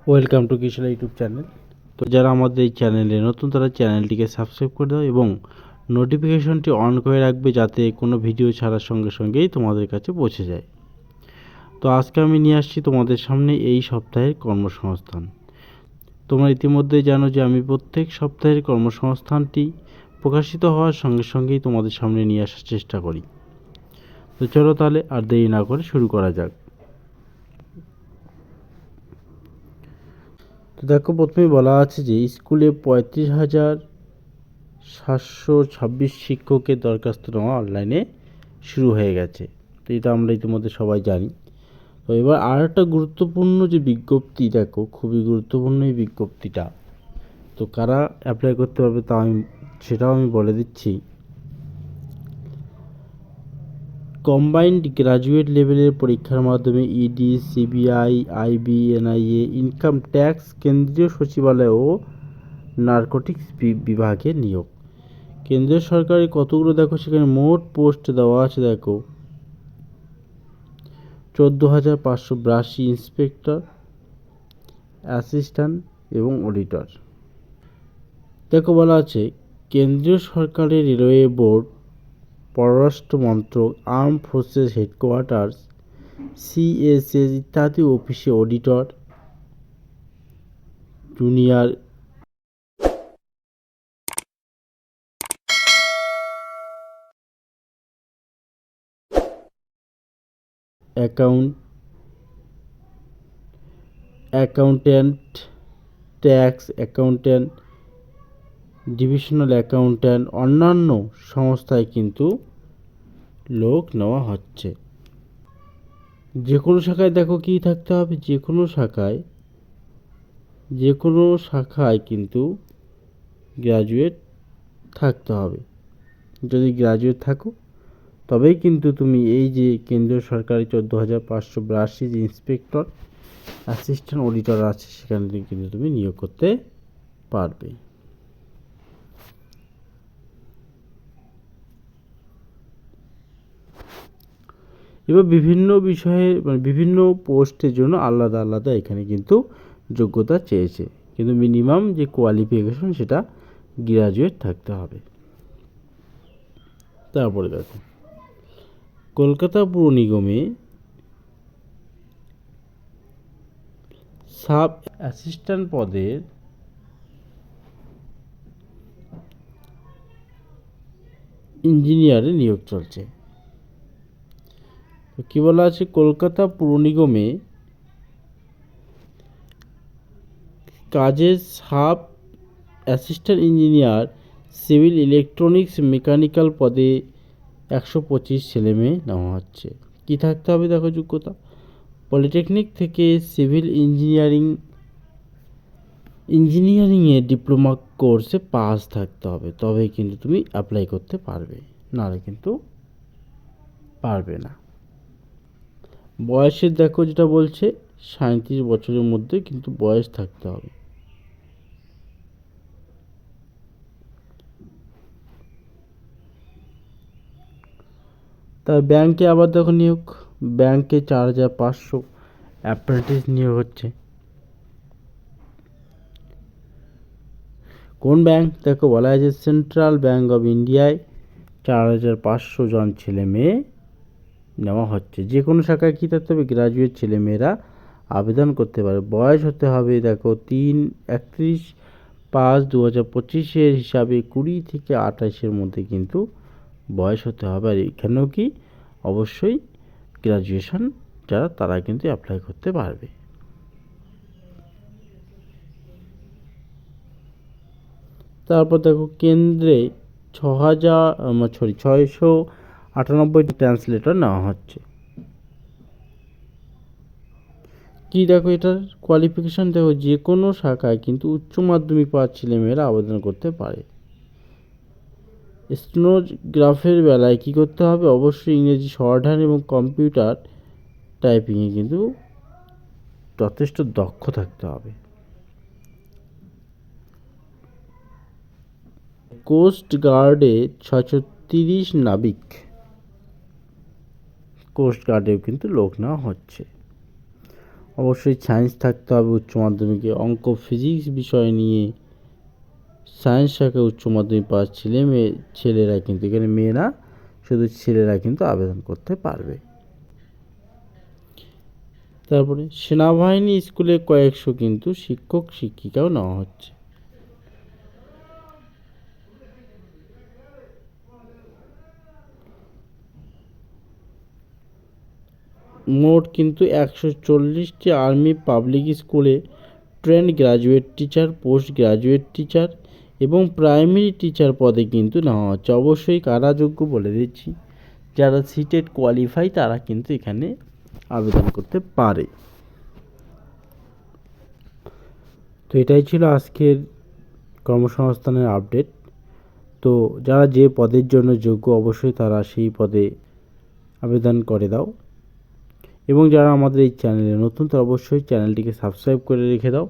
Welcome to Kishore YouTube channel. তো যারা আমাদের এই চ্যানেলে নতুন তারা চ্যানেলটিকে সাবস্ক্রাইব করে দাও এবং নোটিফিকেশনটি অন করে রাখবে যাতে কোনো ভিডিও ছাড়ার সঙ্গে সঙ্গেই তোমাদের কাছে পৌঁছে যায়। তো আজকে আমি নিয়ে আসছি তোমাদের সামনে এই সপ্তাহের কর্মসংস্থান। তোমরা ইতিমধ্যে জানো যে আমি প্রত্যেক সপ্তাহের কর্মসংস্থানটি প্রকাশিত হওয়ার সঙ্গে সঙ্গেই তোমাদের সামনে নিয়ে আসার চেষ্টা করি। তো চলো তাহলে আর দেরি না করে শুরু করা যাক। তো দেখো, প্রথমেই বলা আছে যে স্কুলে 35,726 শিক্ষকের দরখাস্ত নেওয়া অনলাইনে শুরু হয়ে গেছে। তো এটা আমরা ইতিমধ্যে সবাই জানি। তো এবার আর একটা গুরুত্বপূর্ণ যে বিজ্ঞপ্তি, দেখো খুবই গুরুত্বপূর্ণ এই বিজ্ঞপ্তিটা। তো কারা অ্যাপ্লাই করতে পারবে সেটাও আমি বলে দিচ্ছি। কম্বাইন্ড গ্র্যাজুয়েট লেভেলের পরীক্ষার মাধ্যমে ED, CBI, IB, NIA, income tax, কেন্দ্রীয় সচিবালয় ও নারকোটিক্স বিভাগে নিয়োগ। কেন্দ্রীয় সরকারের কতগুলো দেখো সেখানে মোট পোস্ট দেওয়া আছে, দেখো 14,582 ইন্সপেক্টর, অ্যাসিস্ট্যান্ট এবং অডিটর। দেখো বলা আছে কেন্দ্রীয় সরকারের রেলওয়ে বোর্ড, পররাষ্ট্র মন্ত্রক, আর্ম ফোর্সেস হেডকোয়ার্টার্স, সিএসএস ইত্যাদি অফিসে auditor, junior accountant, tax accountant, divisional accountant, অন্যান্য সংস্থায় কিন্তু লোক নেওয়া হচ্ছে। যে কোনো শাখায় দেখো কী থাকতে হবে, যে কোনো শাখায় কিন্তু গ্র্যাজুয়েট থাকতে হবে। যদি গ্র্যাজুয়েট থাকো তবেই কিন্তু তুমি এই যে কেন্দ্রীয় সরকারি 14,582 যে ইন্সপেক্টর, অ্যাসিস্ট্যান্ট, অডিটর আছে সেখানে কিন্তু তুমি নিয়োগ করতে পারবে। এবার বিভিন্ন বিষয়ে বিভিন্ন পোস্টের জন্য আলাদা আলাদা এখানে কিন্তু যোগ্যতা চেয়েছে, কিন্তু মিনিমাম যে কোয়ালিফিকেশন সেটা গ্র্যাজুয়েট থাকতে হবে। তারপরে দেখো কলকাতা পুর নিগমে সাব অ্যাসিস্ট্যান্ট পদের ইঞ্জিনিয়ারে নিয়োগ চলছে। তো কী বলা আছে, কলকাতা পুর নিগমে কাজের sub assistant engineer civil electronics mechanical পদে 125 ছেলেমেয়ে নেওয়া হচ্ছে। কী থাকতে হবে দেখো যোগ্যতা, পলিটেকনিক থেকে সিভিল ইঞ্জিনিয়ারিংয়ে ডিপ্লোমা কোর্সে পাস থাকতে হবে, তবেই কিন্তু তুমি অ্যাপ্লাই করতে পারবে, নাহলে কিন্তু পারবে না। বয়সের দেখো যেটা বলছে 37 বছরের মধ্যে কিন্তু বয়স থাকতে হবে। তার ব্যাংকে আবার দেখো নিয়োগ, ব্যাংকে 4,500 অ্যাপ্রেন্টিস নিয়োগ হচ্ছে। কোন ব্যাংক দেখো বলা আছে সেন্ট্রাল ব্যাংক অফ ইন্ডিয়ায় 4,500 জন ছেলে মেয়ে নেওয়া হচ্ছে। যে কোনো শাখায় কী থাকতে হবে, গ্র্যাজুয়েট ছেলে মেয়েরা আবেদন করতে পারে। বয়স হতে হবে দেখো 31/5/2025 হিসাবে 20 থেকে 28 মধ্যে কিন্তু বয়স হতে হবে। আর এখানেও কি অবশ্যই গ্র্যাজুয়েশন যারা তারা কিন্তু অ্যাপ্লাই করতে পারবে। তারপর দেখো কেন্দ্রে 698 ট্রান্সলেটর নেওয়া হচ্ছে। কি দেখো এটার কোয়ালিফিকেশান দেখো, যে কোনো শাখায় কিন্তু উচ্চ মাধ্যমিক পাওয়া ছেলেমেয়েরা আবেদন করতে পারে। স্টেনোগ্রাফের বেলায় কী করতে হবে, অবশ্যই ইংরেজি শর্ট হ্যান্ড এবং কম্পিউটার টাইপিংয়ে কিন্তু যথেষ্ট দক্ষ থাকতে হবে। কোস্ট গার্ডে 630 নাবিক, কোস্ট গার্ডেও কিন্তু লোক নেওয়া হচ্ছে। অবশ্যই সায়েন্স থাকতে হবে উচ্চ মাধ্যমিকে। অঙ্ক ফিজিক্স বিষয় নিয়ে সায়েন্স শাখায় উচ্চ মাধ্যমিক পাস ছেলেরা কিন্তু, এখানে মেয়েরা শুধু ছেলেরা কিন্তু আবেদন করতে পারবে। তারপরে সেনাবাহিনী স্কুলে কয়েকশো কিন্তু শিক্ষক শিক্ষিকাও নেওয়া হচ্ছে। মোট কিন্তু 140টি আর্মি পাবলিক স্কুলে trend graduate teacher, post graduate teacher এবং প্রাইমারি টিচার পদে কিন্তু নেওয়া হচ্ছে। অবশ্যই কারা যোগ্য বলে দিচ্ছি, যারা সিটেট কোয়ালিফাই তারা কিন্তু এখানে আবেদন করতে পারে। তো এটাই ছিল আজকের কর্মসংস্থানের আপডেট। তো যারা যে পদের জন্য যোগ্য অবশ্যই তারা সেই পদে আবেদন করে দাও, এবং যারা আমাদের এই চ্যানেলে নতুন তারা অবশ্যই চ্যানেলটিকে সাবস্ক্রাইব করে রেখে দাও।